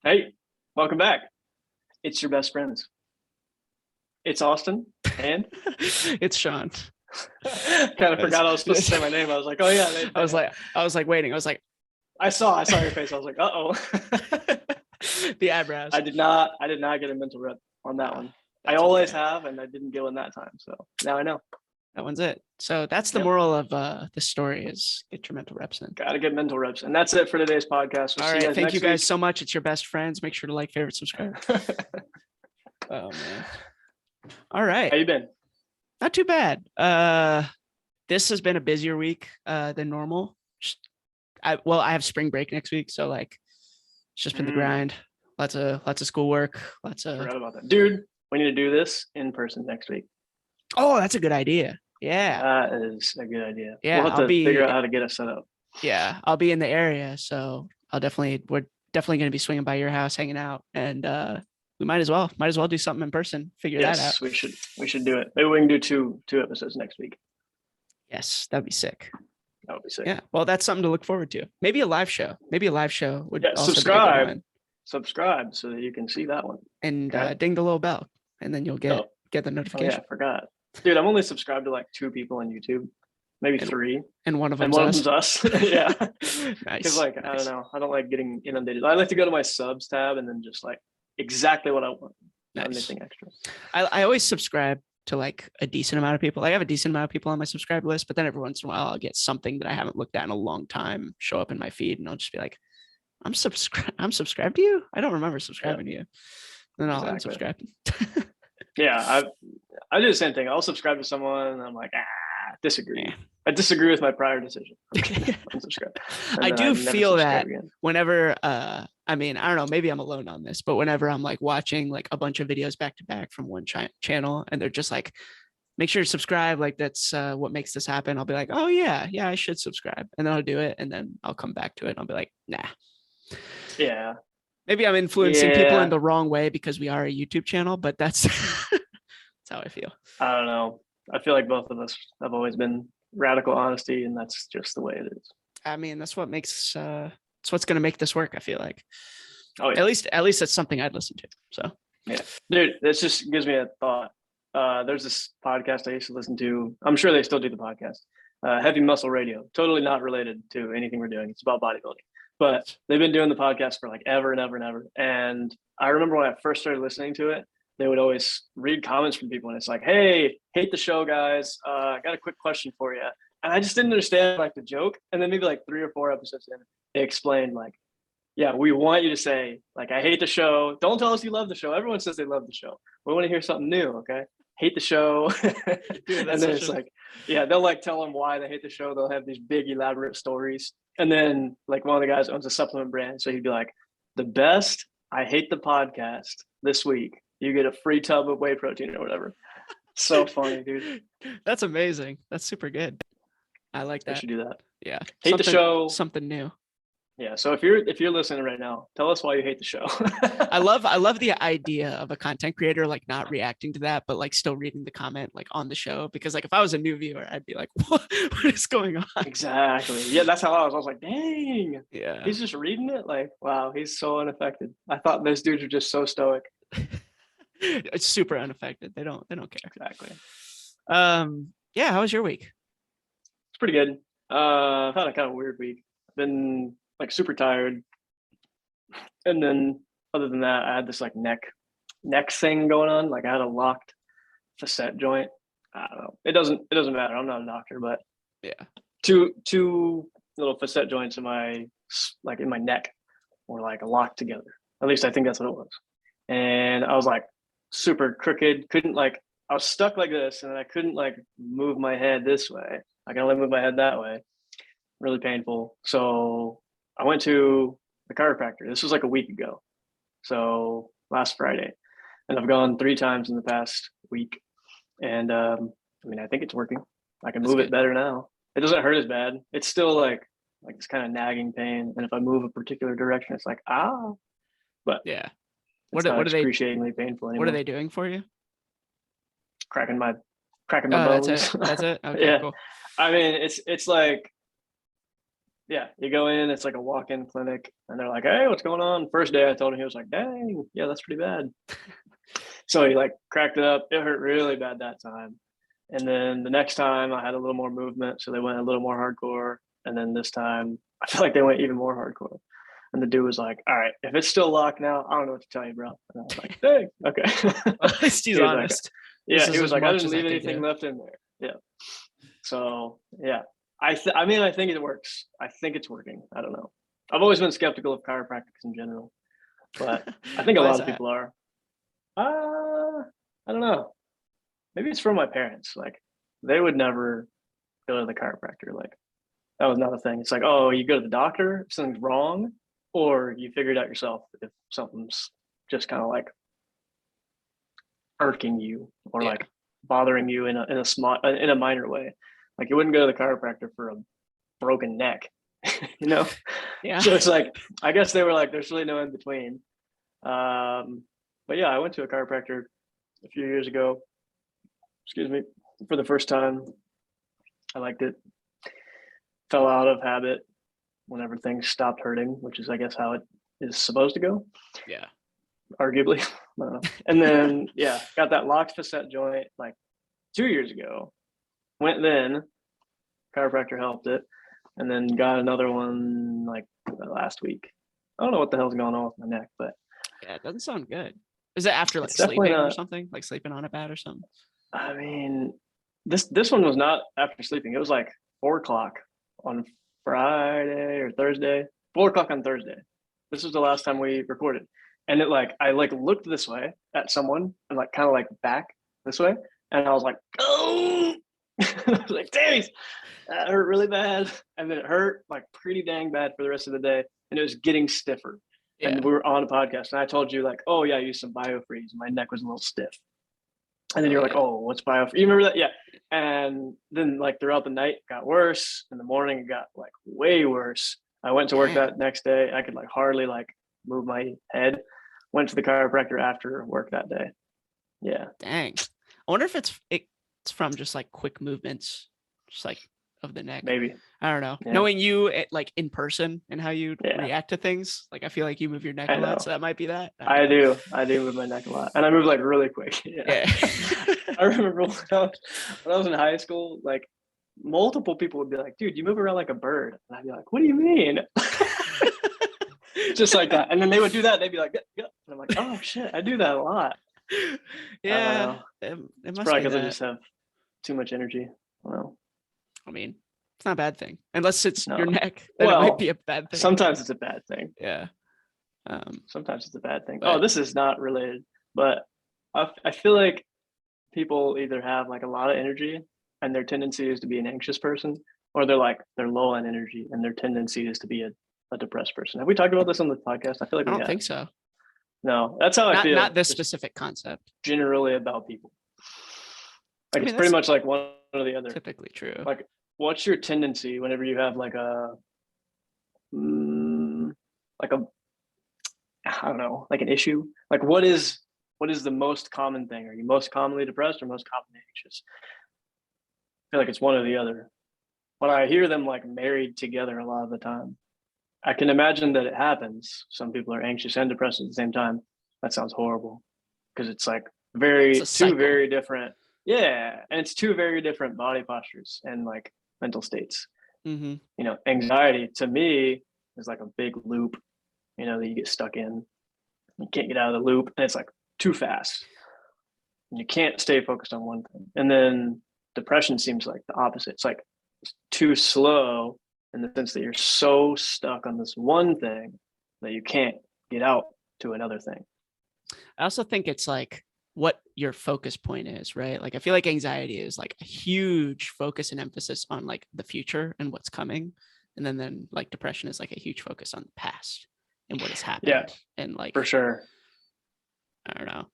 Hey, welcome back. It's your best friends. It's Austin and It's Sean. kind of forgot I was supposed to say my name. I was like, oh yeah. I was like waiting. I was like, I saw your face. I was like, uh-oh. the eyebrows. I did not get a mental rep on that one. I always have, and I didn't get one that time. So now I know. That one's it. So that's the moral of the story is get your mental reps in. Gotta get mental reps. And that's it for today's podcast. All right. Thank you guys so much. It's your best friends. Make sure to like, favorite, subscribe. Oh man. All right. How you been? Not too bad. This has been a busier week than normal. I have spring break next week, so like it's just been the grind. Lots of schoolwork. Forgot about that. Dude, we need to do this in person next week. Oh, that's a good idea. Yeah. That is a good idea. Yeah. We'll have to figure out how to get us set up. Yeah, I'll be in the area, so we're definitely going to be swinging by your house, hanging out, and we might as well do something in person. Figure that out. We should do it. Maybe we can do two episodes next week. Yes, that'd be sick. That would be sick. Yeah, well, that's something to look forward to. Maybe a live show. Would also subscribe so that you can see that one and ding the little bell, and then you'll get the notification. Oh, yeah, I forgot. Dude, I'm only subscribed to like 2 people on YouTube, maybe 3, and one of them's us. Yeah, nice. Because I don't know, I don't like getting inundated. I like to go to my subs tab and then just like exactly what I want. Nice. Not anything extra. I always subscribe to like a decent amount of people. I have a decent amount of people on my subscribe list, but then every once in a while I'll get something that I haven't looked at in a long time show up in my feed, and I'll just be like, I'm subscribed to you. I don't remember subscribing to you. And then I'll unsubscribe. Yeah, I do the same thing. I'll subscribe to someone and I'm like, disagree. Yeah. I disagree with my prior decision. Unsubscribe. I do feel that whenever I mean, I don't know, maybe I'm alone on this, but whenever I'm like watching like a bunch of videos back to back from one channel and they're just like, make sure to subscribe, like that's what makes this happen, I'll be like, oh yeah, I should subscribe, and then I'll do it, and then I'll come back to it and I'll be like, nah. Yeah, maybe I'm influencing people in the wrong way because we are a YouTube channel, but that's that's how I feel. I don't know. I feel like both of us have always been radical honesty, and that's just the way it is. I mean, that's what makes it's what's going to make this work, I feel like. Oh yeah. At least it's something I'd listen to. So yeah, dude, this just gives me a thought. There's this podcast I used to listen to. I'm sure they still do the podcast. Heavy Muscle Radio. Totally not related to anything we're doing. It's about bodybuilding. But they've been doing the podcast for like ever and ever and ever. And I remember when I first started listening to it, they would always read comments from people. And it's like, hey, hate the show, guys. I got a quick question for you. And I just didn't understand like the joke. And then maybe like 3 or 4 episodes in, they explained like, yeah, we want you to say like, I hate the show. Don't tell us you love the show. Everyone says they love the show. We want to hear something new. Okay. Hate the show. Dude, and then it's like, yeah, they'll like tell them why they hate the show. They'll have these big elaborate stories. And then like one of the guys owns a supplement brand. So he'd be like, the best I hate the podcast this week, you get a free tub of whey protein or whatever. So funny, dude. That's amazing. That's super good. I like that. I should do that. Yeah. Hate the show. Something new. Yeah. So if you're listening right now, tell us why you hate the show. I love the idea of a content creator like not reacting to that, but like still reading the comment like on the show, because like if I was a new viewer, I'd be like, what is going on? Exactly. Yeah, that's how I was. I was like, dang. Yeah. He's just reading it. Like, wow, he's so unaffected. I thought those dudes are just so stoic. It's super unaffected. They don't care. Exactly. Yeah. How was your week? It's pretty good. I've had a kind of weird week. I've been like super tired, and then other than that, I had this like neck thing going on. Like I had a locked facet joint. I don't know. It doesn't matter. I'm not a doctor, but yeah, two little facet joints in my neck were like locked together. At least I think that's what it was. And I was like super crooked. I was stuck like this, and I couldn't like move my head this way. I can only move my head that way. Really painful. So I went to the chiropractor. This was like a week ago. So last Friday. And I've gone 3 times in the past week. And I mean, I think it's working. I can move it better now. It doesn't hurt as bad. It's still like this kind of nagging pain. And if I move a particular direction, it's like, ah. But yeah. What are they excruciatingly painful anymore. What are they doing for you? Cracking my bones. That's it. Okay, yeah. cool. I mean, it's like Yeah, you go in, it's like a walk-in clinic, and they're like, "Hey, what's going on?" First day I told him, he was like, "Dang, yeah, that's pretty bad." So he like cracked it up. It hurt really bad that time. And then the next time I had a little more movement, so they went a little more hardcore. And then this time I feel like they went even more hardcore. And the dude was like, "All right, if it's still locked now, I don't know what to tell you, bro." And I was like, "Dang, okay." At least he's He was like, honest. "Yeah," he This is was as like, "I much didn't as I leave can anything do. left in there." Yeah. So yeah, I mean, I think it works. I think it's working. I don't know. I've always been skeptical of chiropractics in general, but I think a Why lot is of that? people are. I don't know. Maybe it's from my parents. Like they would never go to the chiropractor. Like that was not a thing. It's like, oh, you go to the doctor if something's wrong, or you figure it out yourself if something's just kind of like irking you or Yeah. like bothering you in a minor way. Like you wouldn't go to the chiropractor for a broken neck, you know? Yeah. So it's like, I guess they were like, there's really no in between. But yeah, I went to a chiropractor a few years ago, excuse me, for the first time. I liked it. Fell out of habit whenever things stopped hurting, which is, I guess, how it is supposed to go, Yeah. arguably. I don't know. And then, yeah, got that locked facet joint like 2 years ago. Went then, chiropractor helped it, and then got another one like last week. I don't know what the hell's going on with my neck, but Yeah. It doesn't sound good. Is it after like it's definitely sleeping or not. something? Like sleeping on a bed or something? I mean, this one was not after sleeping. It was like 4 o'clock on Friday or Thursday. 4 o'clock on Thursday. This was the last time we recorded, and it like I like looked this way at someone and like kind of like back this way, and I was like, oh, I was like, damn, that hurt really bad, and then it hurt like pretty dang bad for the rest of the day, and it was getting stiffer. Yeah. And we were on a podcast, and I told you like, oh yeah, I used some BioFreeze. My neck was a little stiff. And then Oh you're like, yeah. oh, what's bio? You remember that? Yeah. And then like throughout the night, it got worse. In the morning, it got like way worse. I went to work Dang. that next day. I could like hardly like move my head. Went to the chiropractor after work that day. Yeah. Dang. I wonder if it's from just like quick movements, just like of the neck. Maybe. I don't know. Yeah. Knowing you like in person and how you Yeah. react to things, like I feel like you move your neck I a lot, know. so that might be that. I do. I do move my neck a lot, and I move like really quick. Yeah. Yeah. I remember when I was in high school, like multiple people would be like, "Dude, you move around like a bird," and I'd be like, "What do you mean?" Just like that, and then they would do that. They'd be like, "Yeah," and I'm like, "Oh shit, I do that a lot." I don't Yeah. know. It It's must probably be because I that. just have too much energy. Well, I mean, it's not a bad thing. Unless it's your no. neck, then it might Well, be a bad thing. sometimes it's a bad thing. Yeah. Sometimes it's a bad thing. Oh, But this is not related, but I feel like people either have like a lot of energy and their tendency is to be an anxious person, or they're low on energy and their tendency is to be a depressed person. Have we talked about this on the podcast? I feel like I we don't have. think so. No, that's how I Not feel this just specific concept. generally about people. I Like mean, it's pretty that's much like one or the other. typically true. Like, what's your tendency whenever you have like a I don't know, like an issue? Like what is the most common thing? Are you most commonly depressed or most commonly anxious? I feel like it's one or the other. When I hear them like married together a lot of the time, I can imagine that it happens. Some people are anxious and depressed at the same time. That sounds horrible because it's like It's a two cycle. very different, yeah, and it's two very different body postures and like mental states. Mm-hmm. Anxiety to me is like a big loop, that you get stuck in. You can't get out of the loop, and it's like too fast. And you can't stay focused on one thing. And then depression seems like the opposite. It's like too slow in the sense that you're so stuck on this one thing that you can't get out to another thing. I also think it's like what your focus point is, right? Like I feel like anxiety is like a huge focus and emphasis on like the future and what's coming. And then like depression is like a huge focus on the past and what has happened. Yeah, and like for sure. I don't know.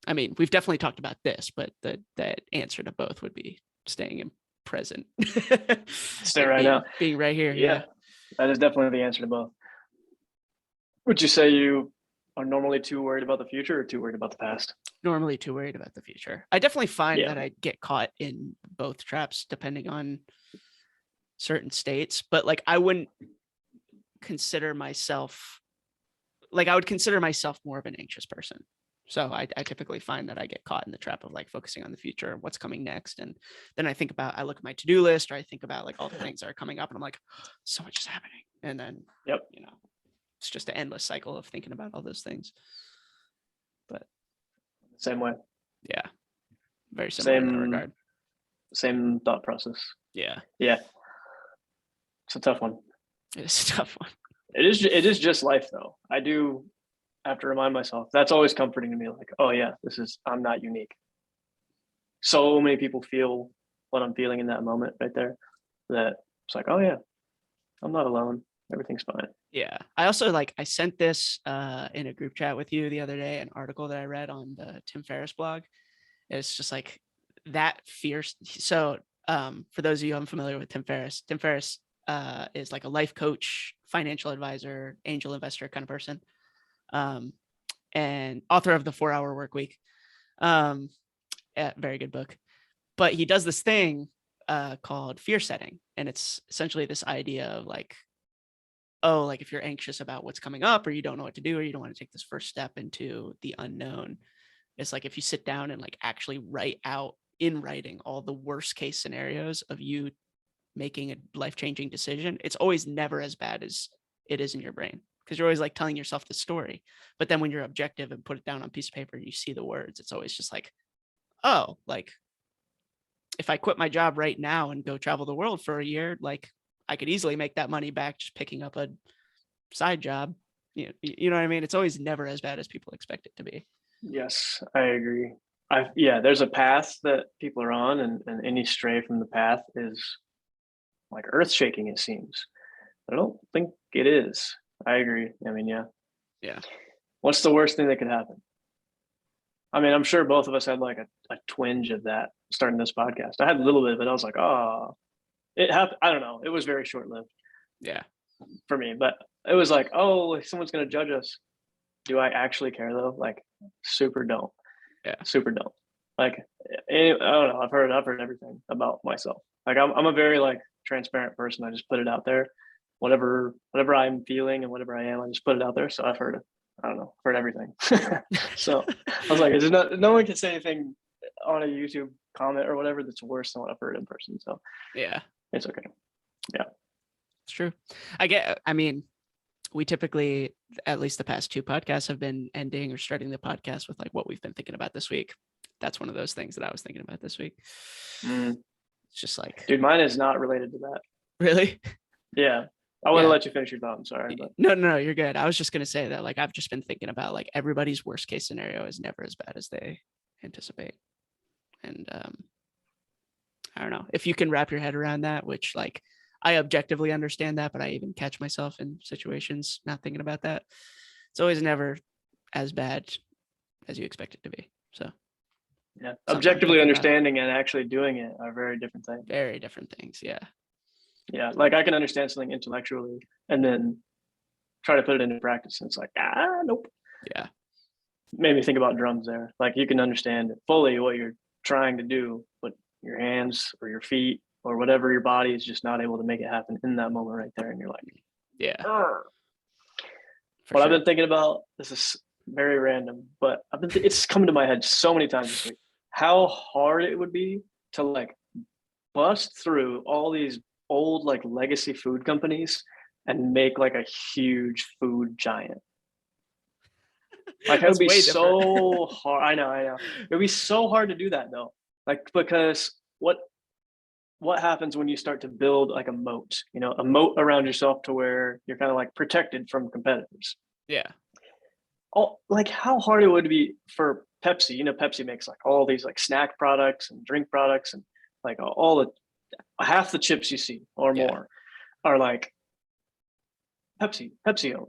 I mean, we've definitely talked about this, but that answer to both would be staying in present. Stay like right now. being right here. Yeah. That is definitely the answer to both. Would you say you are normally too worried about the future or too worried about the past? Normally too worried about the future. I definitely find Yeah. that I get caught in both traps depending on certain states, but like I wouldn't consider myself like, I would consider myself more of an anxious person. So I typically find that I get caught in the trap of like focusing on the future, what's coming next. And then I look at my to-do list, or I think about like all the things that are coming up, and I'm like, so much is happening. And then, it's just an endless cycle of thinking about all those things. But same way. Yeah. Very similar in that regard. Same thought process. Yeah. Yeah. It's a tough one. It's a tough one. It is just life though. I do have to remind myself. That's always comforting to me. Like, oh yeah, I'm not unique. So many people feel what I'm feeling in that moment right there, that it's like, oh yeah, I'm not alone. Everything's fine. Yeah. I also I sent this in a group chat with you the other day, an article that I read on the Tim Ferriss blog. It's just like that fierce. So for those of you unfamiliar with Tim Ferriss is like a life coach, financial advisor, angel investor kind of person, and author of the 4-Hour Workweek. Very good book. But he does this thing called fear setting, and it's essentially this idea of like, oh, like if you're anxious about what's coming up, or you don't know what to do, or you don't want to take this first step into the unknown, it's like if you sit down and like actually write out in writing all the worst case scenarios of you making a life-changing decision, it's always never as bad as it is in your brain, because you're always like telling yourself the story. But then when you're objective and put it down on a piece of paper and you see the words, it's always just like, oh, like if I quit my job right now and go travel the world for a year, like I could easily make that money back just picking up a side job. You know what I mean? It's always never as bad as people expect it to be. Yes, I agree. There's a path that people are on, and any stray from the path is like earth shaking, it seems. I don't think it is. I agree. I mean, yeah. What's the worst thing that could happen? I mean, I'm sure both of us had like a twinge of that starting this podcast. I had a little bit of it. I was like, oh, it happened. I don't know. It was very short lived. Yeah. For me, but it was like, oh, someone's going to judge us. Do I actually care though? Like, super don't. Yeah. Super don't. Like, I don't know. I've heard everything about myself. Like, I'm a very like transparent person. I just put it out there. Whatever I'm feeling and whatever I am, I just put it out there. So I've heard everything. So I was like, no one can say anything on a YouTube comment or whatever that's worse than what I've heard in person. So yeah, it's okay. Yeah, it's true. I mean, we typically, at least the past 2 podcasts, have been ending or starting the podcast with like what we've been thinking about this week. That's one of those things that I was thinking about this week. It's just like, dude, mine is not related to that. Really? Yeah. I want to let you finish your thought. I'm sorry. But. No, you're good. I was just going to say that like, I've just been thinking about like everybody's worst case scenario is never as bad as they anticipate. And I don't know if you can wrap your head around that, which like I objectively understand that, but I even catch myself in situations not thinking about that. It's always never as bad as you expect it to be. So yeah, objectively understanding and actually doing it are very different things. Very different things. Yeah. Yeah. Like I can understand something intellectually and then try to put it into practice. And it's like, nope. Yeah. Made me think about drums there. Like you can understand fully what you're trying to do, but your hands or your feet or whatever your body is just not able to make it happen in that moment right there. And you're like, yeah. What I've been thinking about, this is very random, but it's come to my head so many times this week, how hard it would be to like bust through all these old like legacy food companies and make like a huge food giant. Like it would be so hard. I know. It would be so hard to do that though. Like, because what happens when you start to build like a moat around yourself to where you're kind of like protected from competitors. Yeah. Oh, like how hard it would be for Pepsi. Pepsi makes like all these like snack products and drink products, and like half the chips you see or more are like Pepsi owned.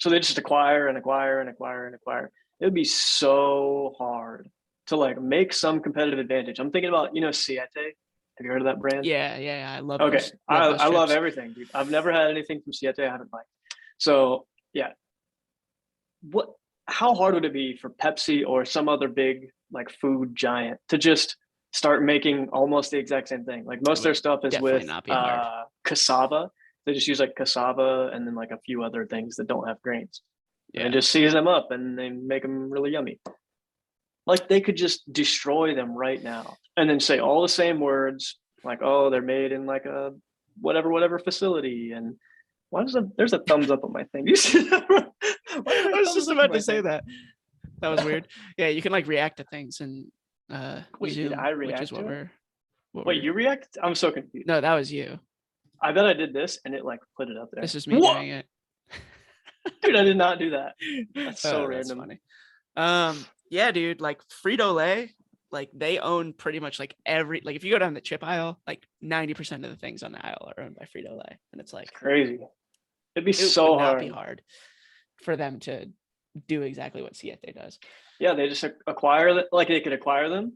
So they just acquire and acquire and acquire and acquire. It would be so hard to like make some competitive advantage. I'm thinking about, Siete. Have you heard of that brand? Yeah. I love. Okay, I love everything, dude. I've never had anything from Siete I haven't liked. So yeah, how hard would it be for Pepsi or some other big like food giant to just start making almost the exact same thing? Like most of their stuff is with cassava They just use like cassava and then like a few other things that don't have grains. Yeah. And just season them up and they make them really yummy. Like they could just destroy them right now and then say all the same words, like, oh, they're made in like a whatever facility. And there's a thumbs up on my thing. You see that? I was just about to say that. That was weird. Yeah, you can like react to things and Wait, Zoom, did I react which is to it? what Wait, you react? I'm so confused. No, that was you. I bet I did this and it like put it up there. This is me doing it. Dude, I did not do that. That's so random. That's funny. Yeah, dude, like Frito-Lay, like they own pretty much like like if you go down the chip aisle, like 90% of the things on the aisle are owned by Frito-Lay. And it's like crazy. It'd be it so would not hard. be hard for them to do exactly what Siete does. Yeah, they just acquire that, like they could acquire them,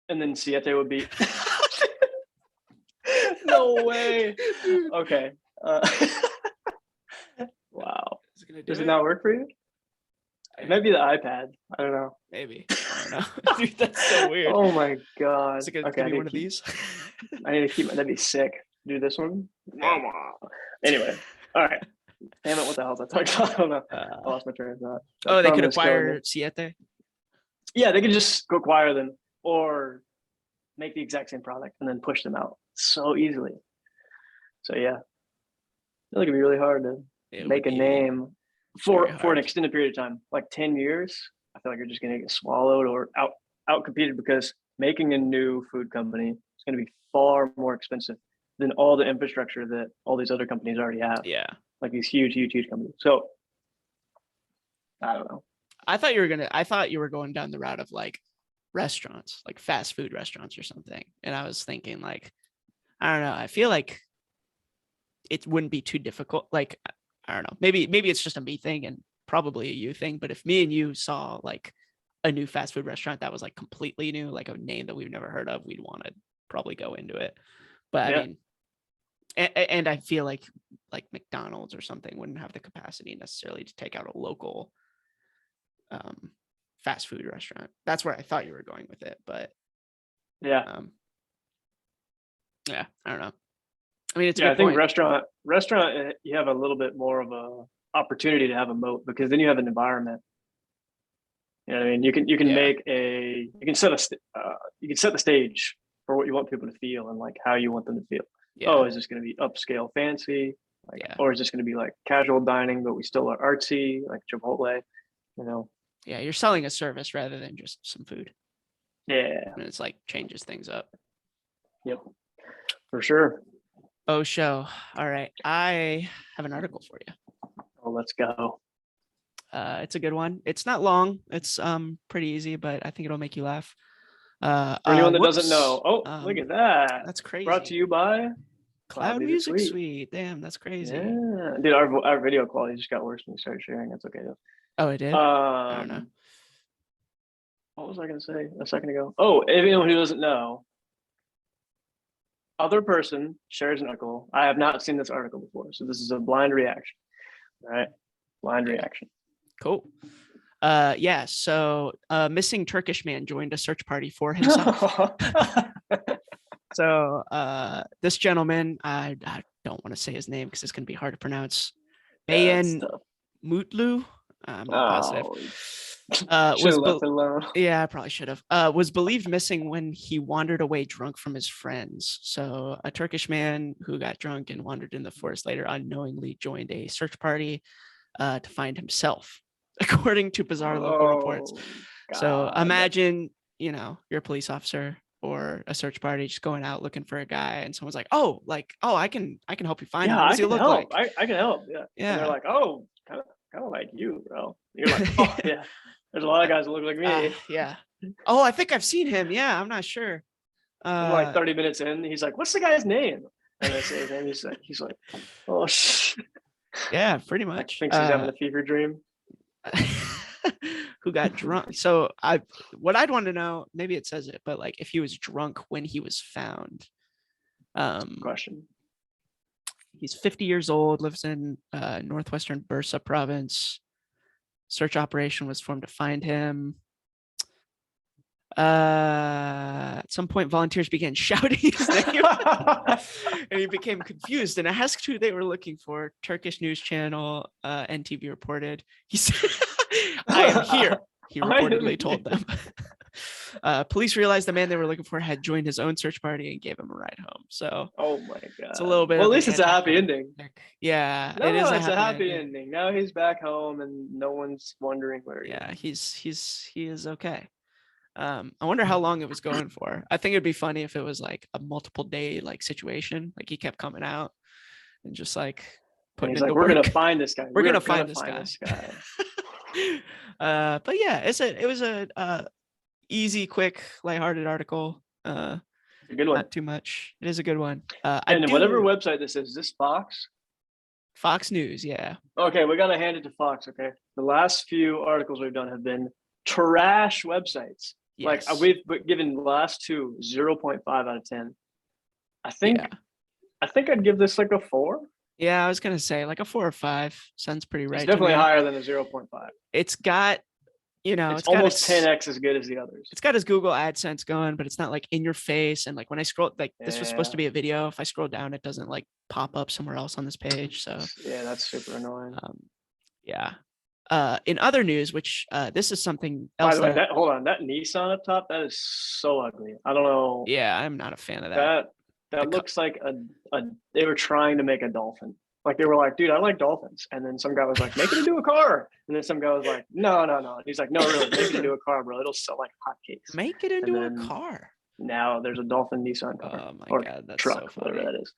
and then Siete would be. No way. Okay. Wow. Does it not work for you? Maybe the iPad. I don't know. Maybe. I don't know. Dude, that's so weird. Oh my god. Is it gonna be one of these? I need to keep. That'd be sick. Do this one. Anyway. All right. Damn it! What the hell is I talking about? I don't know. I lost my train of thought. Oh, they could acquire Siete? Yeah, they could just acquire them or make the exact same product and then push them out so easily. So yeah, I feel like it'd be really hard to make a name for an extended period of time, like 10 years. I feel like you're just gonna get swallowed or out competed because making a new food company is gonna be far more expensive than all the infrastructure that all these other companies already have. Yeah. Like these huge companies. So I don't know. I thought you were going down the route of like restaurants, like fast food restaurants or something. And I was thinking like, I don't know. I feel like it wouldn't be too difficult. Like, I don't know. Maybe it's just a me thing and probably a you thing. But if me and you saw like a new fast food restaurant that was like completely new, like a name that we've never heard of, we'd want to probably go into it. But yeah. I mean, and I feel like McDonald's or something wouldn't have the capacity necessarily to take out a local fast food restaurant. That's where I thought you were going with it, but yeah, I don't know. I mean, it's I think restaurant, you have a little bit more of a opportunity to have a moat because then you have an environment. You know what I mean? You can make you can set the stage for what you want people to feel and like how you want them to feel. Yeah. Oh, is this going to be upscale fancy? Or is this going to be like casual dining, but we still are artsy, like Chipotle, you know? Yeah, you're selling a service rather than just some food. Yeah. And it's like changes things up. Yep, for sure. Oh, show. All right. I have an article for you. Oh, let's go. It's a good one. It's not long. It's pretty easy, but I think it'll make you laugh. For anyone that doesn't know, look at that. That's crazy. Brought to you by Cloud Music Suite. Damn, that's crazy. Yeah, dude, our video quality just got worse when we started sharing. That's okay though. Oh, it did. I don't know. What was I going to say a second ago? Oh, anyone who doesn't know, other person shares an article. I have not seen this article before, so this is a blind reaction. All right, blind reaction. Cool. Yeah. So, missing Turkish man joined a search party for himself. So, this gentleman, I don't want to say his name because it's going to be hard to pronounce. Bayan Mutlu. I'm not positive. Yeah, I probably should have. Was believed missing when he wandered away drunk from his friends. So, a Turkish man who got drunk and wandered in the forest later unknowingly joined a search party to find himself, according to bizarre local reports. God. So imagine, you're a police officer or a search party just going out looking for a guy and someone's like, I can help you find him. What does he look like? I can help. Yeah. And they're like, oh, kind of like you, bro. You're like, oh yeah. There's a lot of guys that look like me. Yeah. Oh, I think I've seen him. Yeah, I'm not sure. Like 30 minutes in, he's like, what's the guy's name? And I say his name. He's like, oh shit. Yeah, pretty much. Thinks he's having a fever dream. Who got drunk. So what I'd want to know, maybe it says it, but like if he was drunk when he was found. Question. He's 50 years old, lives in northwestern Bursa province. Search operation was formed to find him. At some point, volunteers began shouting his name, and he became confused and asked who they were looking for. Turkish news channel NTV reported. He said, "I am here," he reportedly told them. Police realized the man they were looking for had joined his own search party and gave him a ride home. So, oh my god, it's a little bit. Well, at least it's a happy ending. Yeah, no, it is. It's a happy ending. Now he's back home, and no one's wondering where he is. He is okay. I wonder how long it was going for. I think it'd be funny if it was like a multiple day like situation. Like he kept coming out and just like putting in the work. We're gonna find this guy. We're gonna find this guy. But yeah, it was a easy, quick, lighthearted article. A good one. Not too much. It is a good one. And whatever website this is this Fox? Fox News, yeah. Okay, we gotta hand it to Fox. Okay, the last few articles we've done have been trash websites. Yes. Like we've given the last two 0.5 out of 10. I think I'd give this like a 4. Yeah, I was gonna say like a 4 or 5 sounds pretty right. It's definitely higher than a 0.5. It's got, it's almost 10x as good as the others. It's got his Google AdSense going, but it's not like in your face. And like when I scroll, like this was supposed to be a video. If I scroll down, it doesn't like pop up somewhere else on this page. So yeah, that's super annoying. Yeah. In other news, which this is something else. By the way, hold on, that Nissan up top, that is so ugly. I don't know. Yeah, I'm not a fan of that. That looks like they were trying to make a dolphin. Like they were like, dude, I like dolphins. And then some guy was like, make it into a car. And then some guy was like, no. And he's like, no, really, make it into a car, bro. It'll sell like hotcakes. Make it into a car. Now there's a dolphin Nissan car. Oh my god, that's truck, so funny. Whatever that is.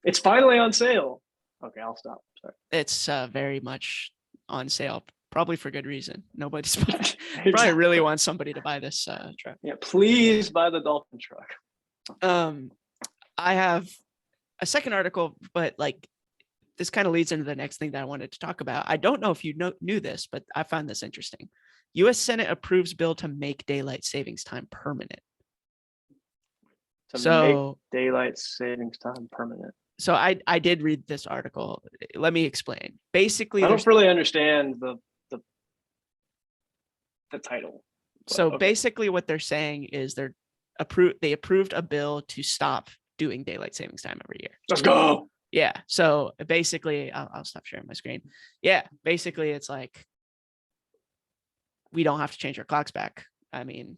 It's finally on sale. Okay, I'll stop. Sorry. It's very much on sale, probably for good reason. Nobody's probably really wants somebody to buy this truck. Yeah, please buy the dolphin truck. I have a second article, but like this kind of leads into the next thing that I wanted to talk about. I don't know if you knew this, but I found this interesting. U.S. Senate approves bill to make daylight savings time permanent. Make daylight savings time permanent. So I did read this article. Let me explain. Basically, I don't really understand the title. So okay. Basically what they're saying is they approved a bill to stop doing daylight savings time every year. Let's go. Yeah. So basically, I'll stop sharing my screen. Yeah. Basically, it's like we don't have to change our clocks back. I mean,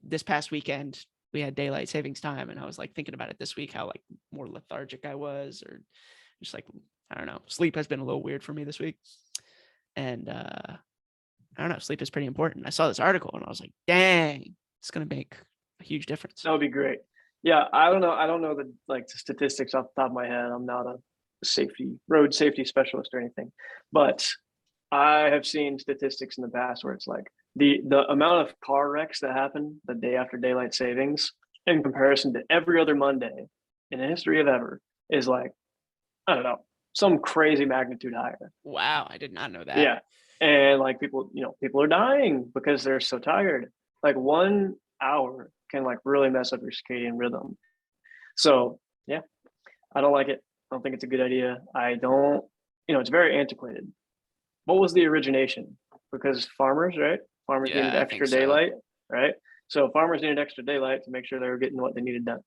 this past weekend we had daylight savings time, and I was like thinking about it this week, how like more lethargic I was, or just like, I don't know, sleep has been a little weird for me this week. And I don't know, sleep is pretty important. I saw this article and I was like, dang, it's going to make a huge difference. That would be great. Yeah. I don't know the statistics off the top of my head. I'm not a road safety specialist or anything, but I have seen statistics in the past where it's like the amount of car wrecks that happen the day after daylight savings in comparison to every other Monday in the history of ever is like, I don't know, some crazy magnitude higher. Wow. I did not know that. Yeah. And like people are dying because they're so tired. Like 1 hour can like really mess up your circadian rhythm. So yeah, I don't like it. I don't think it's a good idea. I don't, it's very antiquated. What was the origination? Because farmers, right? Farmers needed extra daylight, right? So farmers needed extra daylight to make sure they were getting what they needed done.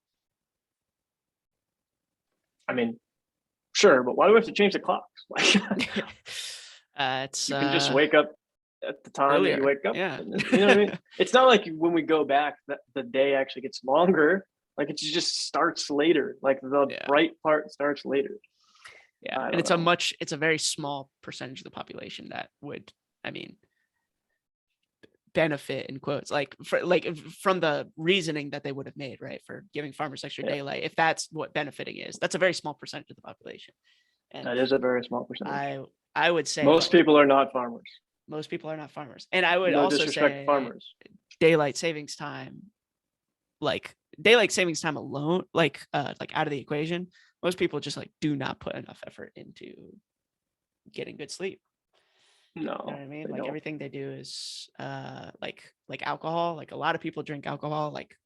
I mean, sure, but why do we have to change the clocks? Like, you can just wake up at the time that you wake up. Yeah. You know what I mean? It's not like when we go back that the day actually gets longer. Like it just starts later. Like the bright part starts later. Yeah. And it's a very small percentage of the population that would, benefit in quotes, from the reasoning that they would have made, right? For giving farmers extra daylight. If that's what benefiting is, that's a very small percentage of the population. And that is a very small percentage. I would say most people are not farmers. Most people are not farmers. And I would also say farmers. Daylight savings time, like daylight savings time alone, like out of the equation, most people just like do not put enough effort into getting good sleep. No, you know what I mean? Like everything they do is like alcohol. Like a lot of people drink alcohol like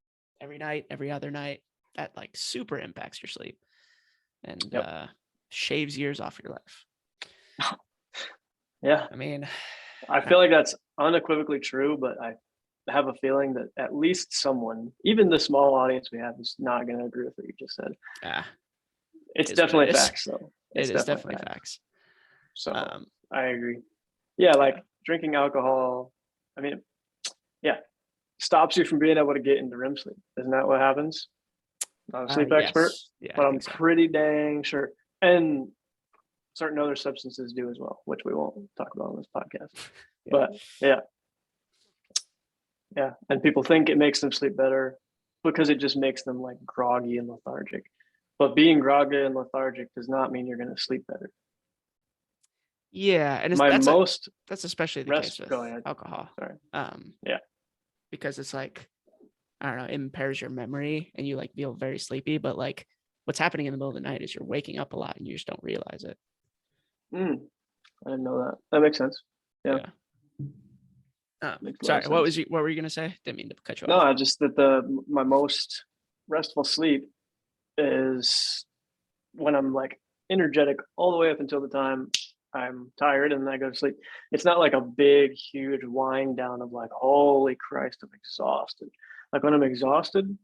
every night, every other night. That like super impacts your sleep and shaves years off your life. Yeah. I mean, I feel like that's unequivocally true, but have a feeling that at least someone, even the small audience we have, is not going to agree with what you just said. It's definitely facts, though. It is definitely facts. So I agree. Yeah, like drinking alcohol, I mean, yeah, stops you from being able to get into REM sleep. Isn't that what happens? Not a sleep expert, but I'm pretty dang sure. And certain other substances do as well, which we won't talk about on this podcast. But yeah. And people think it makes them sleep better because it just makes them like groggy and lethargic. But being groggy and lethargic does not mean you're going to sleep better. Yeah, and that's especially the case with alcohol. Sorry. Because it's like, I don't know, it impairs your memory and you like feel very sleepy, but like what's happening in the middle of the night is you're waking up a lot and you just don't realize it. I didn't know that. That makes sense. Yeah. Sorry, what were you gonna say? Didn't mean to cut you off. No, just that my most restful sleep is when I'm like energetic all the way up until the time I'm tired and then I go to sleep. It's not like a big, huge wind down of like, holy Christ, I'm exhausted. Like when I'm exhausted,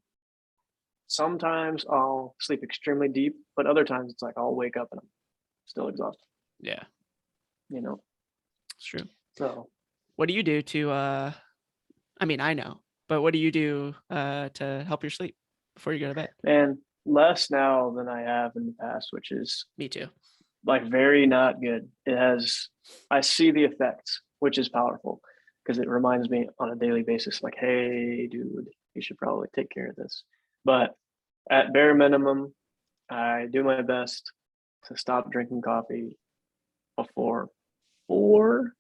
sometimes I'll sleep extremely deep, but other times it's like I'll wake up and I'm still exhausted. Yeah. It's true. So what do you do to I mean, I know, but what do you do to help your sleep before you go to bed? Man, less now than I have in the past, which is me too. Like very not good. I see the effects, which is powerful because it reminds me on a daily basis, like, hey, dude, you should probably take care of this. But at bare minimum, I do my best to stop drinking coffee before 4.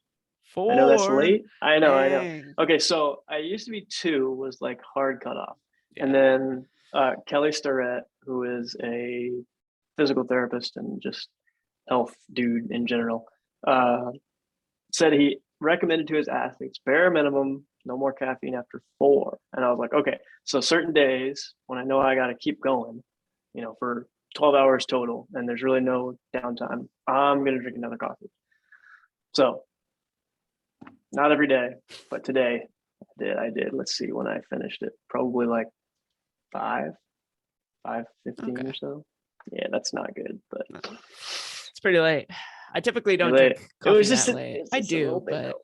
I know that's late. I know. Okay, so I used to be 2 was like hard cutoff. And then Kelly Starrett, who is a physical therapist and just health dude in general, said he recommended to his athletes bare minimum no more caffeine after 4. And I was like, okay, so certain days when I know I got to keep going, for 12 hours total and there's really no downtime, I'm going to drink another coffee. So not every day, but today I did. Let's see when I finished it, probably like 5:15 or so. Yeah, that's not good, but it's pretty late. I typically don't drink coffee that late. I do, but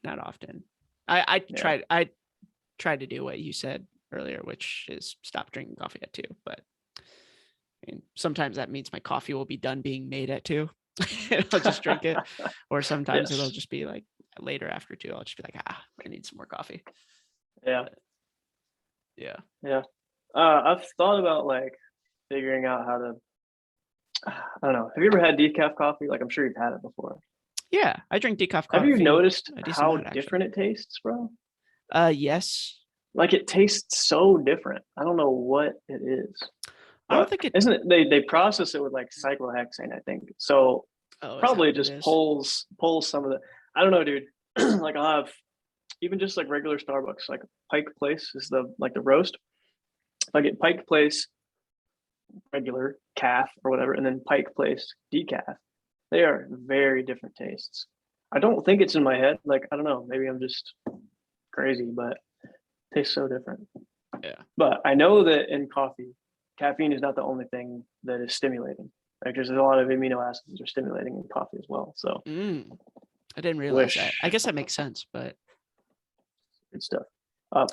not often. I tried to do what you said earlier, which is stop drinking coffee at 2. But I mean, sometimes that means my coffee will be done being made at 2. And I'll just drink it. Or sometimes it'll just be like later after 2. I'll just be like, I need some more coffee. Yeah. But, yeah. I've thought about like figuring out how to, I don't know. Have you ever had decaf coffee? Like I'm sure you've had it before. Yeah, I drink decaf coffee. Have you noticed how different it tastes, bro? Yes. Like it tastes so different. I don't know what it is. I don't think it isn't it. They process it with like cyclohexane, I think. So probably just pulls some of the. I don't know, dude. Like I'll have even just like regular Starbucks, like Pike Place is the roast. If I get Pike Place regular calf or whatever, and then Pike Place decaf, they are very different tastes. I don't think it's in my head. Like, I don't know, maybe I'm just crazy, but it tastes so different. Yeah. But I know that in coffee, caffeine is not the only thing that is stimulating. Like there's a lot of amino acids that are stimulating in coffee as well. So I didn't realize that. I guess that makes sense, but good stuff.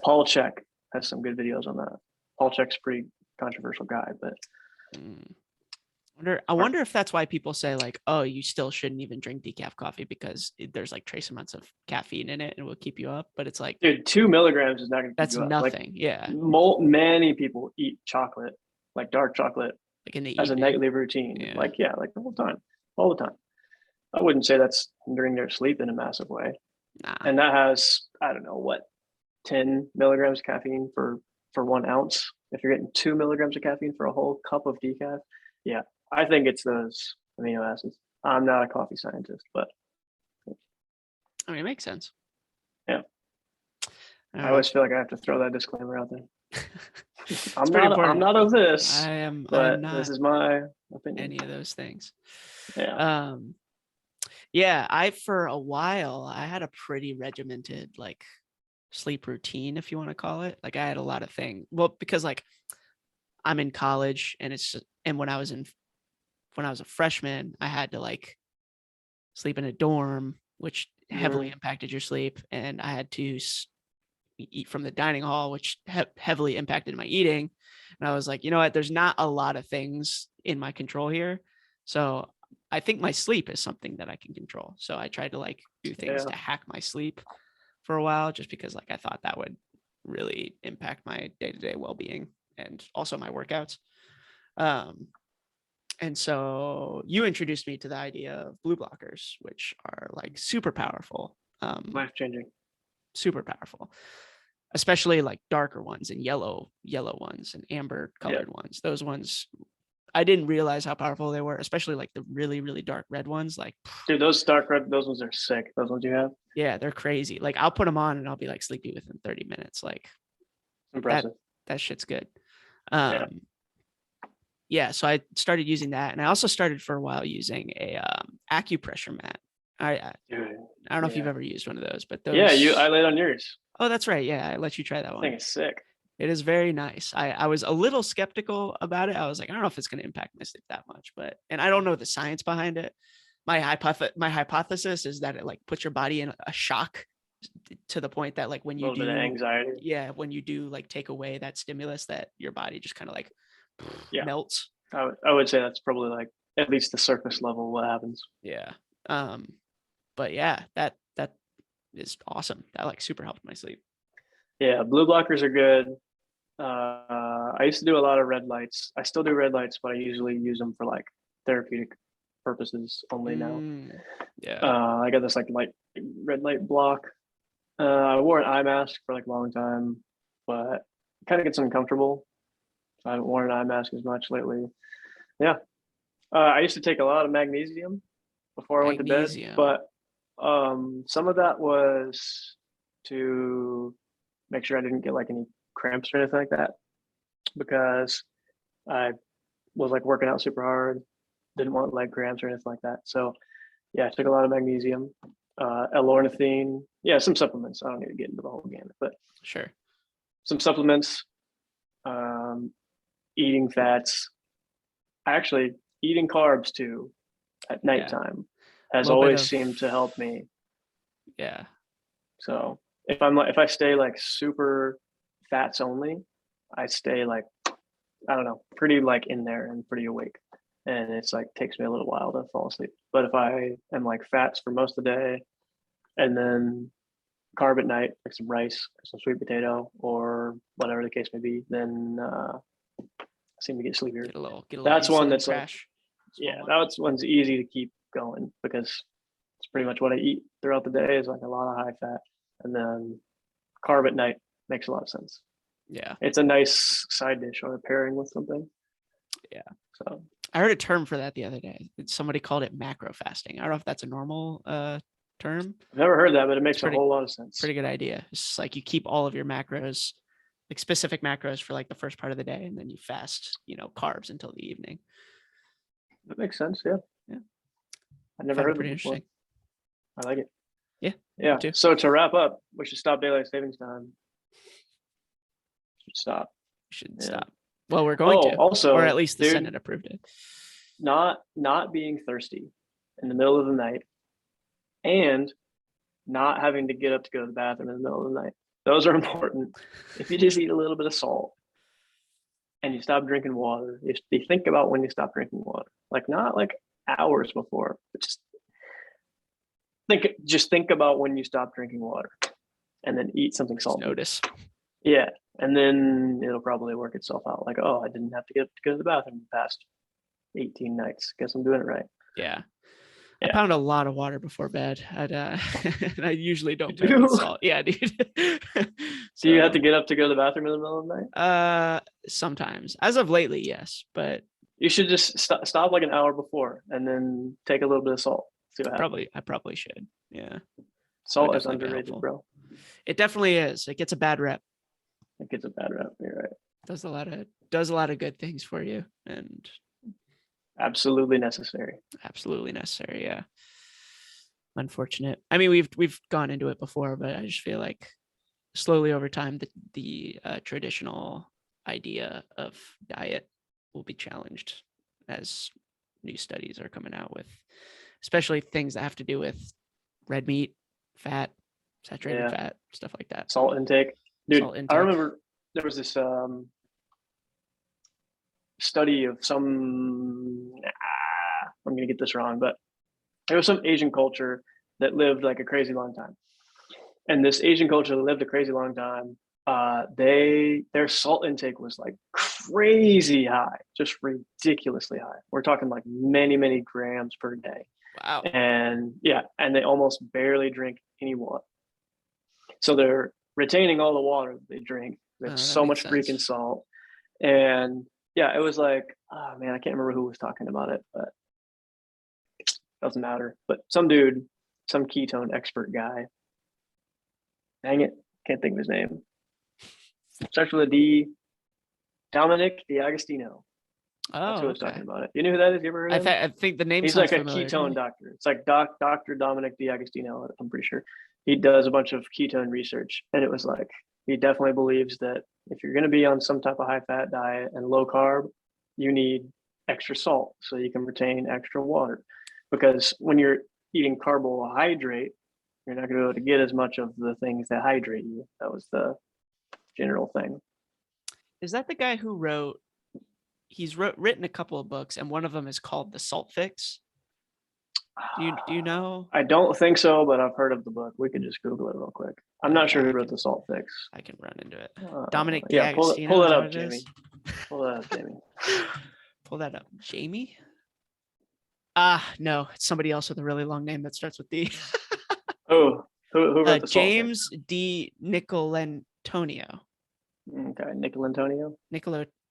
Paul Chek has some good videos on that. Paul Chek's a pretty controversial guy, but I wonder if that's why people say like, oh, you still shouldn't even drink decaf coffee because there's like trace amounts of caffeine in it and it will keep you up. But it's like, dude, 2 milligrams is not going to keep you up. Nothing. Like, yeah. Many people eat chocolate, like dark chocolate, like in the as evening. a nightly routine. Yeah. Like the whole time, all the time. I wouldn't say that's hindering their sleep in a massive way. Nah. And that has, I don't know what, 10 milligrams of caffeine for 1 ounce. If you're getting 2 milligrams of caffeine for a whole cup of decaf, yeah, I think it's those amino acids. I'm not a coffee scientist, but I mean, it makes sense. Yeah. I always feel like I have to throw that disclaimer out there. I'm not of this. I am not this is my opinion. Any of those things. Yeah. Yeah, for a while, I had a pretty regimented like sleep routine, if you want to call it. Like I had a lot of things. Well, because like I'm in college and when I was a freshman, I had to like sleep in a dorm, which heavily impacted your sleep. And I had to eat from the dining hall, which heavily impacted my eating. And I was like, you know what? There's not a lot of things in my control here. So I think my sleep is something that I can control. So I tried to like do things to hack my sleep for a while, just because like I thought that would really impact my day-to-day well-being and also my workouts. And so you introduced me to the idea of blue blockers, which are like super powerful. Life-changing. Super powerful, especially like darker ones and yellow ones and amber colored ones. Those ones, I didn't realize how powerful they were, especially like the really, really dark red ones. Like, dude, those dark red, those ones are sick. Those ones you have. Yeah, they're crazy. Like I'll put them on and I'll be like sleepy within 30 minutes. Like impressive. That shit's good. Yeah, so I started using that, and I also started for a while using a acupressure mat. I don't know if you've ever used one of those, but those. Yeah, I laid on yours. Oh, that's right. Yeah, I let you try that one. I think it's sick. It is very nice. I was a little skeptical about it. I was like, I don't know if it's going to impact my sleep that much, and I don't know the science behind it. My hypothesis is that it like puts your body in a shock to the point that like when you do anxiety. When you do like take away that stimulus, that your body just kind of like melts. I would say that's probably like at least the surface level what happens. Yeah. But yeah, that is awesome. That like super helped my sleep. Yeah, blue blockers are good. I used to do a lot of red lights. I still do red lights, but I usually use them for like therapeutic purposes only now. Yeah. I got this like red light block. I wore an eye mask for like a long time, but it kind of gets uncomfortable. So I haven't worn an eye mask as much lately. Yeah. I used to take a lot of magnesium before I went to bed, but some of that was to make sure I didn't get like any cramps or anything like that, because I was like working out super hard, didn't want leg cramps or anything like that. So yeah, I took a lot of magnesium, L-ornithine, some supplements. I don't need to get into the whole gamut, but sure, some supplements, eating fats, actually eating carbs too at nighttime has always seemed to help me. Yeah. So if I stay like super fats only, I stay like, I don't know, pretty like in there and pretty awake. And it's like takes me a little while to fall asleep. But if I am like fats for most of the day and then carb at night, like some rice or some sweet potato or whatever the case may be, then I seem to get sleepier. That's one that's crash. That's one's easy to keep going because it's pretty much what I eat throughout the day is like a lot of high fat, and then carb at night makes a lot of sense. Yeah, it's a nice side dish or a pairing with something. Yeah. So I heard a term for that the other day. Somebody called it macro fasting. I don't know if that's a normal term. I've never heard that, but it makes a whole lot of sense. Pretty good idea. It's like you keep all of your macros, like specific macros for like the first part of the day, and then you fast, carbs until the evening. That makes sense. Yeah. I never heard that before. I like it. Yeah. So to wrap up, we should stop daylight savings time. Stop. Stop. Well, we're going to. Also, or at least the Senate approved it. Not being thirsty in the middle of the night, and not having to get up to go to the bathroom in the middle of the night. Those are important. If you just eat a little bit of salt and you stop drinking water, you think about when you stop drinking water, like not like hours before, but just think about when you stop drinking water, and then eat something salty. Notice. Yeah, and then it'll probably work itself out. Like, oh, I didn't have to get up to go to the bathroom the past 18 nights. Guess I'm doing it right. Yeah. I pound a lot of water before bed. I usually don't put salt. Yeah, dude. Do you have to get up to go to the bathroom in the middle of the night? Sometimes. As of lately, yes. But you should just stop like an hour before and then take a little bit of salt. See what happens. I probably should. Yeah. Salt is underrated, bro. It definitely is. It gets a bad rep. You're right. Does a lot of good things for you, and absolutely necessary. Yeah. unfortunate. I mean, we've gone into it before, but I just feel like slowly over time, the traditional idea of diet will be challenged as new studies are coming out with, especially things that have to do with red meat, fat, saturated fat, stuff like that. Salt intake. Dude, I remember there was this study of some, I'm going to get this wrong, but there was some Asian culture that lived like a crazy long time. And this Asian culture that lived a crazy long time, their salt intake was like crazy high, just ridiculously high. We're talking like many grams per day. Wow. And and they almost barely drink any water. So they're retaining all the water they drink. They have so much freaking salt. And it was like, oh man, I can't remember who was talking about it, but it doesn't matter. But some dude, some ketone expert guy, dang it, can't think of his name. Starts with a D. Dominic D'Agostino. That's who was talking about it. You know who that is? You ever heard of him? I think the name. He's like a ketone doctor. It's like Dr. Dominic D'Agostino. I'm pretty sure he does a bunch of ketone research, and it was like he definitely believes that if you're going to be on some type of high fat diet and low carb, you need extra salt so you can retain extra water, because when you're eating carbohydrate, you're not going to be able to get as much of the things that hydrate you. That was the general thing. Is that the guy who wrote? He's written a couple of books, and one of them is called The Salt Fix. Do you know? I don't think so, but I've heard of the book. We can just Google it real quick. I'm not sure who wrote The Salt Fix. I can run into it. Dominic D'Agostino. Pull that up, Jamie. Pull that up, Jamie. Pull that up, Jamie. No, it's somebody else with a really long name that starts with D. Who wrote The James D. Nicolantonio. Okay, Nicolantonio.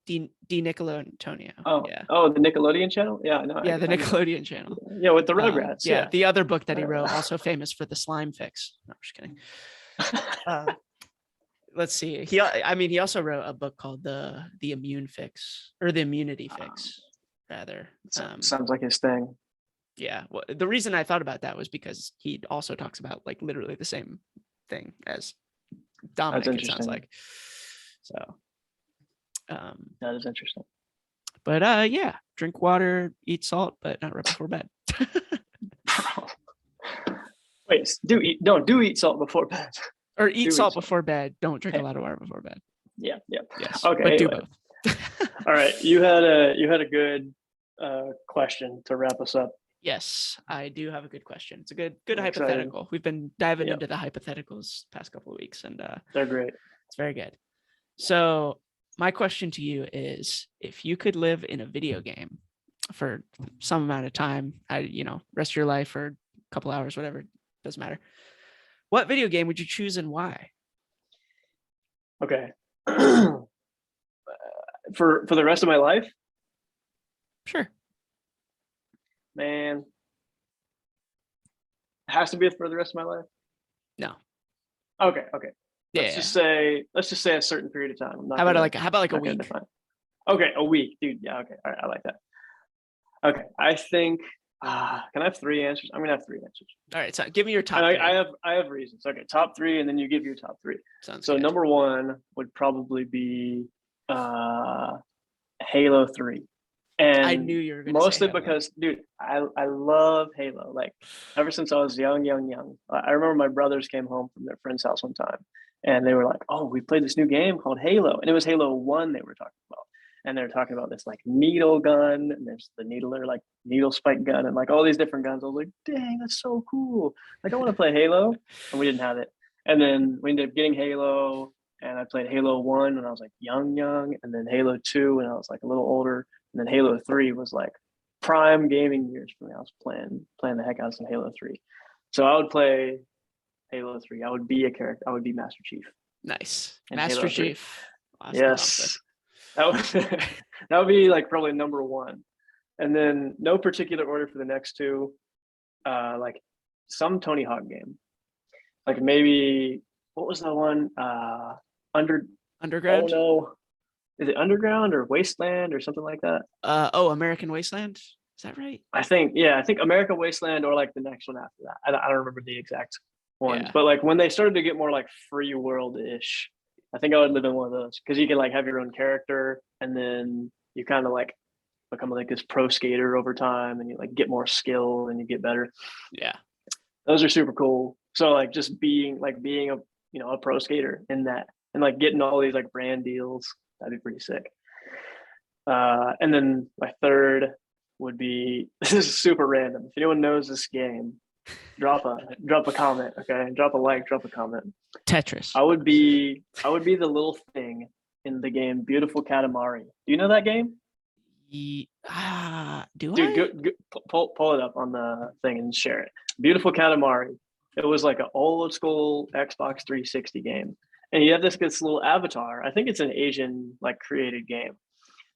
D. Nicolantonio. Oh, yeah. Oh, the Nickelodeon channel? Yeah, no. Yeah, the Nickelodeon channel. Yeah, with the Rugrats. Yeah, the other book that he wrote, also famous for the slime fix. No, I'm just kidding. Let's see. He also wrote a book called the Immune Fix, or the Immunity Fix, rather. Sounds like his thing. Yeah. Well, the reason I thought about that was because he also talks about like literally the same thing as Dominic. It sounds like. So. That is interesting. But drink water, eat salt, but not right before bed. Wait, do eat salt before bed. Or eat salt before bed. Don't drink a lot of water before bed. Yeah. Yes. Okay. But anyway. do both. All right. You had a good question to wrap us up. Yes, I do have a good question. It's a good hypothetical. Excited. We've been diving into the hypotheticals past couple of weeks, and they're great. It's very good. So my question to you is, if you could live in a video game for some amount of time, rest of your life or a couple hours, whatever, doesn't matter. What video game would you choose and why? Okay. For the rest of my life? Sure. Man. It has to be for the rest of my life? No. Okay. Let's just say a certain period of time. How about like a week? Okay, a week, dude. Yeah, okay. All right, I like that. Okay, I think. Can I have three answers? I'm gonna have three answers. All right, so give me your top. I have reasons. Okay, top three, and then you give your top three. Sounds so good. Number one would probably be Halo 3. And I knew you were going to mostly because, dude, I love Halo. Like ever since I was young. I remember my brothers came home from their friend's house one time, and they were like, "Oh, we played this new game called Halo," and it was Halo 1 they were talking about. And they're talking about this like needle gun, and there's the needle spike gun, and like all these different guns. I was like, dang, that's so cool. Like I want to play Halo, and we didn't have it. And then we ended up getting Halo, and I played Halo 1 when I was like young, and then Halo 2 when I was like a little older, and then Halo 3 was like prime gaming years for me. I was playing the heck out of some Halo 3. So I would play Halo 3. I would be a character. I would be Master Chief. Nice. Master Chief. Awesome. Yes. That would be like probably number one. And then no particular order for the next two. Like some Tony Hawk game. Like maybe what was the one? Underground? Oh no. Is it Underground or Wasteland or something like that? American Wasteland? Is that right? I think America Wasteland or like the next one after that. I don't remember the exact ones, Yeah. but like when they started to get more like free world ish, I think I would live in one of those because you can like have your own character and then you kind of like become like this pro skater over time and you like get more skill and you get better. Yeah. Those are super cool. So like just being a a pro skater in that and like getting all these like brand deals, that'd be pretty sick. And then my third would be this is super random. If anyone knows this game, drop a comment, okay? Drop a like, drop a comment. Tetris. I would be the little thing in the game Beautiful Katamari. Do you know that game? Do Dude, I? pull it up on the thing and share it. Beautiful Katamari. It was like an old school Xbox 360 game. And you have this little avatar. I think it's an Asian like created game.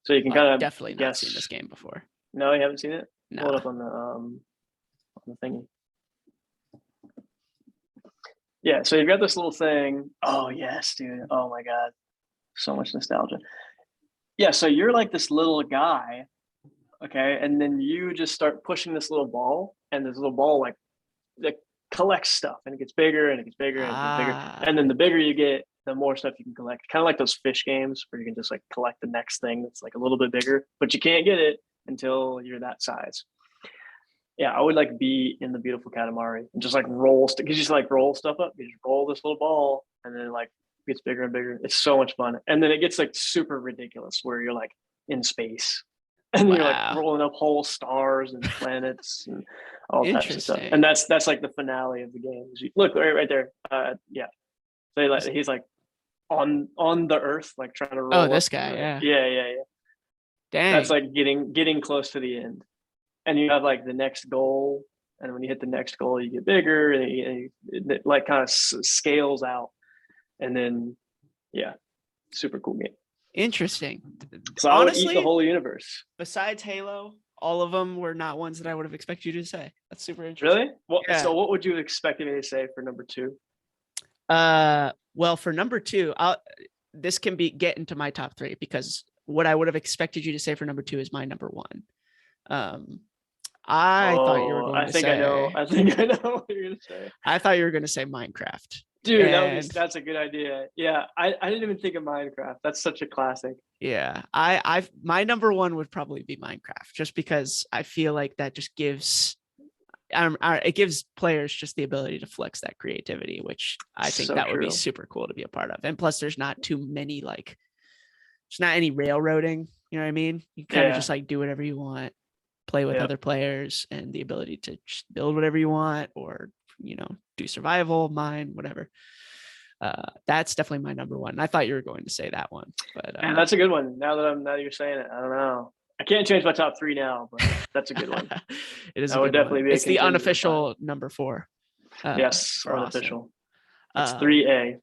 So you can kind of definitely guess. not seen this game before. No, you haven't seen it? No. Pull it up on the thingy. Yeah, so you've got this little thing. Oh yes, dude. Oh my God. So much nostalgia. Yeah, so you're like this little guy, okay, and then you just start pushing this little ball, and this little ball like collects stuff, and it gets bigger and it gets bigger and it gets bigger, and then the bigger you get, the more stuff you can collect. Kind of like those fish games where you can just like collect the next thing that's like a little bit bigger, but you can't get it until you're that size. Yeah, I would like be in the Beautiful Katamari and just like roll, because you just like roll stuff up. You just roll this little ball, and then like gets bigger and bigger. It's so much fun, and then it gets like super ridiculous where you're like in space, and you're like rolling up whole stars and planets and all types of stuff. And that's like the finale of the game. Look right there. Yeah, so like he's like on the Earth, like trying to roll. Oh, this guy. Yeah. Dang. That's like getting close to the end. And you have like the next goal, and when you hit the next goal, you get bigger, and it like kind of scales out, and then yeah, super cool game. Interesting. So honestly, I would eat the whole universe. Besides Halo, all of them were not ones that I would have expected you to say. That's super interesting. Really? Well, yeah. So what would you expect me to say for number two? Well, for number two, this can get into my top three because what I would have expected you to say for number two is my number one. I thought you were going to say. I think I know what you're going to say. I thought you were going to say Minecraft. Dude, that's a good idea. Yeah, I didn't even think of Minecraft. That's such a classic. Yeah, my number one would probably be Minecraft, just because I feel like that just gives, it gives players just the ability to flex that creativity, which I think that would be super cool to be a part of. And plus, there's not too many there's not any railroading. You know what I mean? You kind of just like do whatever you want, play with other players, and the ability to just build whatever you want, or do survival, mine, whatever. That's definitely my number one. I thought you were going to say that one, but and that's a good one. Now that you're saying it, I don't know. I can't change my top three now, but that's a good one. It is. That would definitely be. It's the unofficial number 4. Yes, unofficial. It's 3A.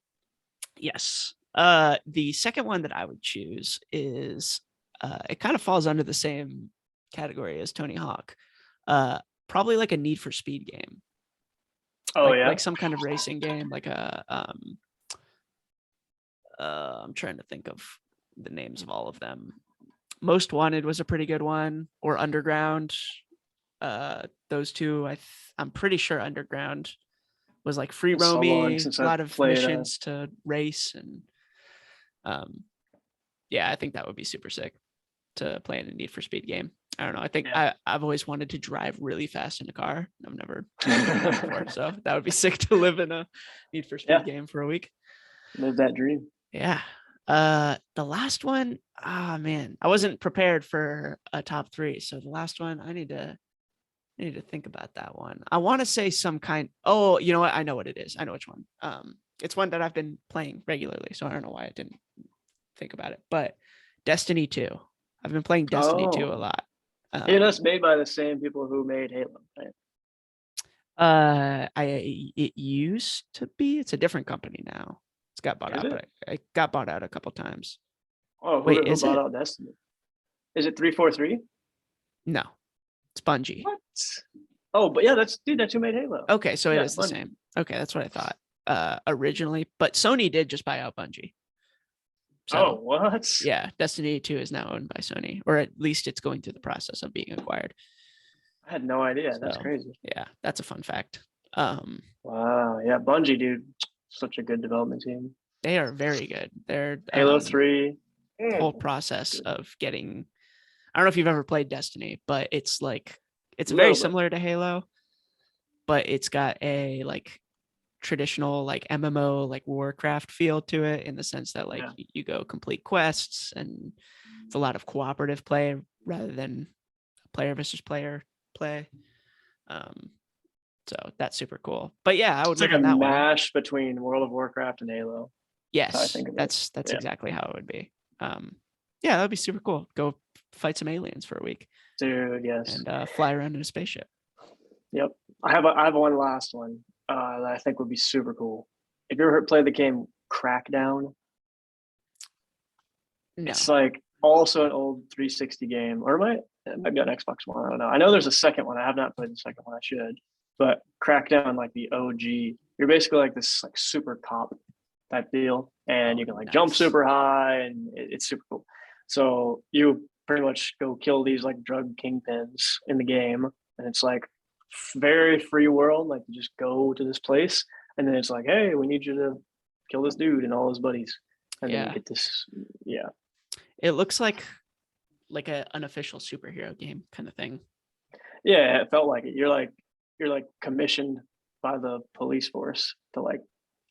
Yes. The second one that I would choose is it kind of falls under the same category as Tony Hawk. Probably like a Need for Speed game. Oh, like some kind of racing game, like a I'm trying to think of the names of all of them. Most Wanted was a pretty good one, or Underground. Those two, I'm pretty sure Underground was like free roaming, a lot of missions to race, and yeah, I think that would be super sick to play in a Need for Speed game. I don't know. I think I've always wanted to drive really fast in a car. I've never done that before, so that would be sick to live in a Need for Speed game for a week. Live that dream. Yeah. The last one, man, I wasn't prepared for a top 3. So the last one, I need to think about that one. I want to say some kind. Oh, you know what? I know what it is. I know which one. It's one that I've been playing regularly, so I don't know why I didn't think about it. But Destiny 2. I've been playing Destiny 2 a lot. That's made by the same people who made Halo, right? It used to be. It's a different company now. It's got bought out, but it got bought out a couple times. Oh, who bought out Destiny? Is it 343? No, it's Bungie. What? Oh, but yeah, that's who made Halo. Okay, so it is the same. Okay, that's what I thought originally, but Sony did just buy out Bungie. So, what? Yeah, Destiny 2 is now owned by Sony, or at least it's going through the process of being acquired. I had no idea. That's So, crazy. yeah, that's a fun fact. Wow. Yeah. Bungie, dude, such a good development team. They are very good. They're Halo 3. whole process of getting, I don't know if you've ever played Destiny, but it's like, it's very similar to Halo, but it's got a like traditional like MMO like Warcraft feel to it, in the sense that like you go complete quests, and it's a lot of cooperative play rather than player versus player play. So that's super cool. But yeah, I would It's like live a in that mash between World of Warcraft and Halo. Yes, that's exactly how it would be. Yeah, that would be super cool. Go fight some aliens for a week, dude. Yes, and fly around in a spaceship. Yep, I have one last one that I think would be super cool. Have you ever played the game Crackdown? No. It's like also an old 360 game, or it might be on Xbox One. I don't know. I know there's a second one. I have not played the second one. I should. But Crackdown, like the OG, you're basically like this like super cop type deal, and you can like jump super high, and it's super cool. So you pretty much go kill these like drug kingpins in the game, and it's like very free world. Like you just go to this place, and then it's like, hey, we need you to kill this dude and all his buddies, and then you get this. Yeah, it looks like an unofficial superhero game kind of thing. Yeah, it felt like it. You're like commissioned by the police force to like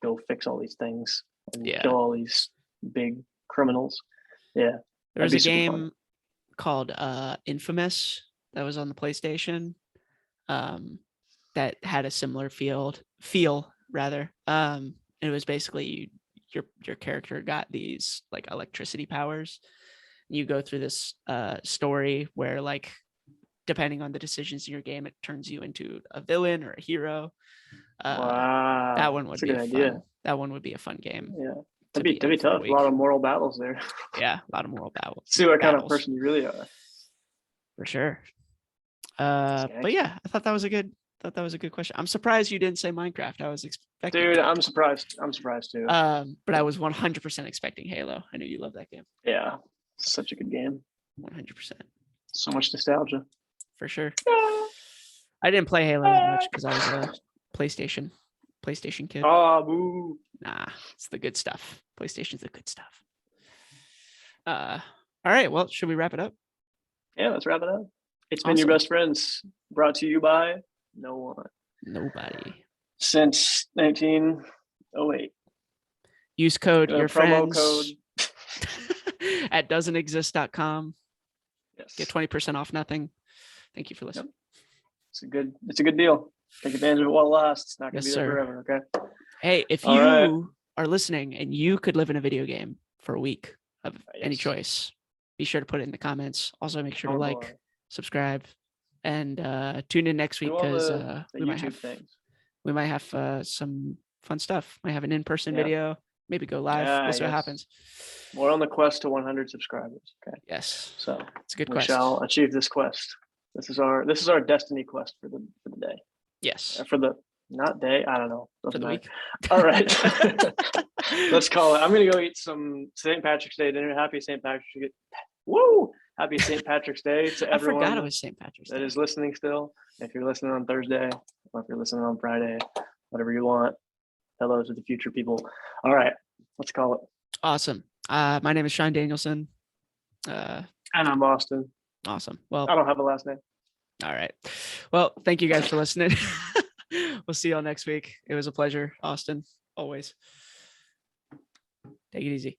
go fix all these things and kill all these big criminals. Yeah. There was a game called Infamous that was on the PlayStation that had a similar feel rather. It was basically your character got these like electricity powers. You go through this story where like depending on the decisions in your game, it turns you into a villain or a hero. Wow, that one would be a good idea. That one would be a fun game. Yeah, that'd be tough. A lot of moral battles there. Yeah, a lot of moral battles. See what kind of person you really are. For sure. But yeah, I thought that was a good question. I'm surprised you didn't say Minecraft. I was expecting. Dude, I'm surprised. I'm surprised too. But I was 100% expecting Halo. I knew you loved that game. Yeah, such a good game. 100%. So much nostalgia. For sure. I didn't play Halo that much because I was a PlayStation kid. Oh, boo. Nah, it's the good stuff. PlayStation's the good stuff. All right. Well, should we wrap it up? Yeah, let's wrap it up. It's been your best friends, brought to you by no one. Nobody. Since 1908. Use code your promo friends code at doesn'texist.com. Yes. Get 20% off nothing. Thank you for listening. Yep. It's a good deal. Take advantage of it while it lasts. It's not going to be there forever. Okay. Hey, if you are listening and you could live in a video game for a week of any choice, be sure to put it in the comments. Also, make sure to like, subscribe, and tune in next week because we might have some fun stuff. Might have an in-person video. Maybe go live. We'll see what happens. We're on the quest to 100 subscribers. Okay. Yes. So it's a good quest. We shall achieve this quest. This is our destiny quest for the day. Yes. For the not day. I don't know. For the week. All right. Let's call it. I'm gonna go eat some St. Patrick's Day dinner. Happy St. Patrick's Day. Woo! Happy St. Patrick's Day to everyone. I forgot it was St. Patrick's Day. That is listening still. If you're listening on Thursday, or if you're listening on Friday, whatever you want. Hello to the future people. All right, let's call it. Awesome. My name is Sean Danielson. And I'm Austin. Awesome. Well, I don't have a last name. All right. Well, thank you guys for listening. We'll see y'all next week. It was a pleasure, Austin. Always. Take it easy.